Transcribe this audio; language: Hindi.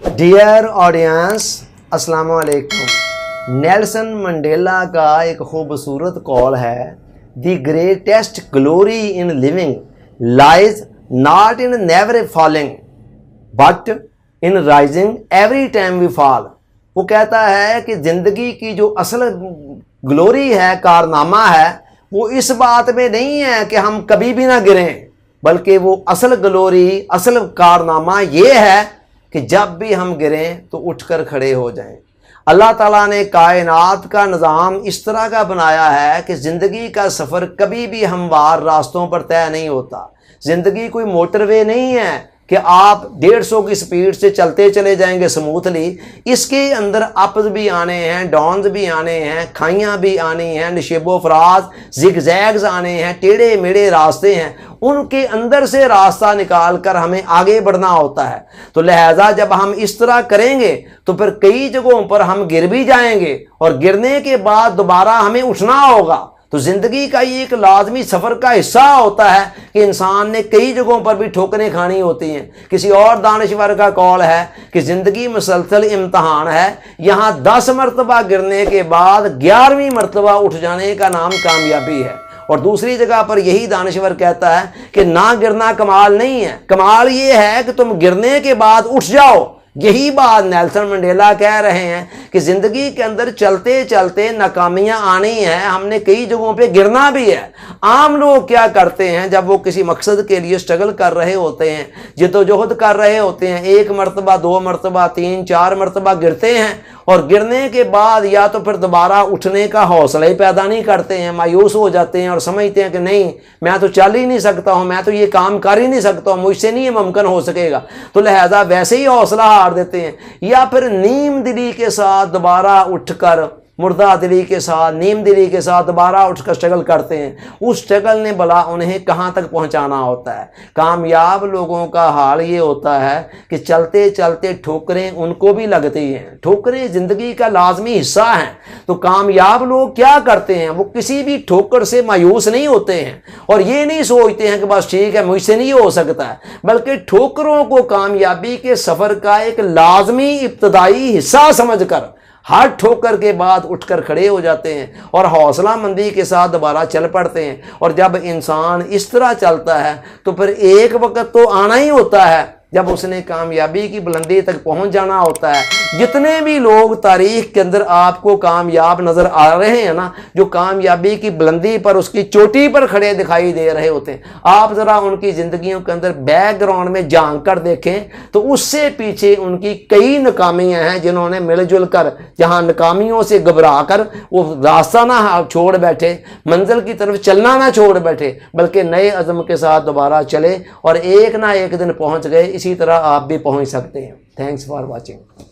डियर ऑडियंस, अस्सलाम वालेकुम। नेल्सन मंडेला का एक खूबसूरत कॉल है, the greatest glory in living lies not in never falling but in rising every time we fall. वो कहता है कि ज़िंदगी की जो असल ग्लोरी है, कारनामा है, वो इस बात में नहीं है कि हम कभी भी ना गिरें, बल्कि वो असल ग्लोरी, असल कारनामा ये है कि जब भी हम गिरें तो उठकर खड़े हो जाएं। अल्लाह ताला ने कायनात का निज़ाम इस तरह का बनाया है कि ज़िंदगी का सफ़र कभी भी हमवार रास्तों पर तय नहीं होता। ज़िंदगी कोई मोटरवे नहीं है कि आप 150 की स्पीड से चलते चले जाएंगे स्मूथली। इसके अंदर अप्स भी आने हैं, डाउन्स भी आने हैं, खाइयाँ भी आनी हैं, नशेबो फराज, जिगजैग्स आने हैं, टेढ़े मेढ़े रास्ते हैं। उनके अंदर से रास्ता निकाल कर हमें आगे बढ़ना होता है। तो लिहाजा जब हम इस तरह करेंगे तो फिर कई जगहों पर हम गिर भी जाएंगे और गिरने के बाद दोबारा हमें उठना होगा। तो ज़िंदगी का ये एक लाजमी सफ़र का हिस्सा होता है कि इंसान ने कई जगहों पर भी ठोकरें खानी होती हैं। किसी और दानश्वर का कॉल है कि ज़िंदगी मुसलसल इम्तहान है, यहाँ 10 मरतबा गिरने के बाद 11वीं मरतबा उठ जाने का नाम कामयाबी है। और दूसरी जगह पर यही दानश्वर कहता है कि ना गिरना कमाल नहीं है, कमाल ये है कि तुम गिरने के बाद उठ जाओ। यही बात नेल्सन मंडेला कह रहे हैं कि ज़िंदगी के अंदर चलते चलते नाकामियाँ आनी हैं, हमने कई जगहों पे गिरना भी है। आम लोग क्या करते हैं, जब वो किसी मकसद के लिए स्ट्रगल कर रहे होते हैं, जिद्दोजहद कर रहे होते हैं, 1 मरतबा 2 मरतबा 3 4 मरतबा गिरते हैं और गिरने के बाद या तो फिर दोबारा उठने का हौसला ही पैदा नहीं करते हैं, मायूस हो जाते हैं और समझते हैं कि नहीं, मैं तो चल ही नहीं सकता हूँ, मैं तो ये काम कर ही नहीं सकता हूँ, मुझसे नहीं ये मुमकिन हो सकेगा। तो लिहाजा वैसे ही हौसला हार देते हैं, या फिर नीम दिली के साथ दोबारा उठकर, मुर्दा दिली के साथ, नीम दिली के साथ दोबारा उठकर स्ट्रगल करते हैं। उस स्ट्रगल ने भला उन्हें कहाँ तक पहुँचाना होता है। कामयाब लोगों का हाल ये होता है कि चलते चलते ठोकरें उनको भी लगती हैं। ठोकरें ज़िंदगी का लाजमी हिस्सा हैं। तो कामयाब लोग क्या करते हैं, वो किसी भी ठोकर से मायूस नहीं होते हैं और ये नहीं सोचते हैं कि बस ठीक है, मुझसे नहीं हो सकता है, बल्कि ठोकरों को कामयाबी के सफ़र का एक लाजमी इब्तदाई हिस्सा समझकर हर ठोकर के बाद उठकर खड़े हो जाते हैं और हौसला मंदी के साथ दोबारा चल पड़ते हैं। और जब इंसान इस तरह चलता है तो फिर एक वक्त तो आना ही होता है जब उसने कामयाबी की बुलंदी तक पहुंच जाना होता है। जितने भी लोग तारीख के अंदर आपको कामयाब नज़र आ रहे हैं ना, जो कामयाबी की बुलंदी पर, उसकी चोटी पर खड़े दिखाई दे रहे होते हैं, आप ज़रा उनकी ज़िंदगियों के अंदर बैकग्राउंड में झांक कर देखें तो उससे पीछे उनकी कई नाकामियाँ हैं, जिन्होंने मिलजुल कर, जहाँ नाकामियों से घबरा कर वो रास्ता ना छोड़ बैठे, मंजिल की तरफ चलना ना छोड़ बैठे, बल्कि नए अज़म के साथ दोबारा चले और एक ना एक दिन पहुँच गए। इसी तरह आप भी पहुँच सकते हैं। Thanks for watching.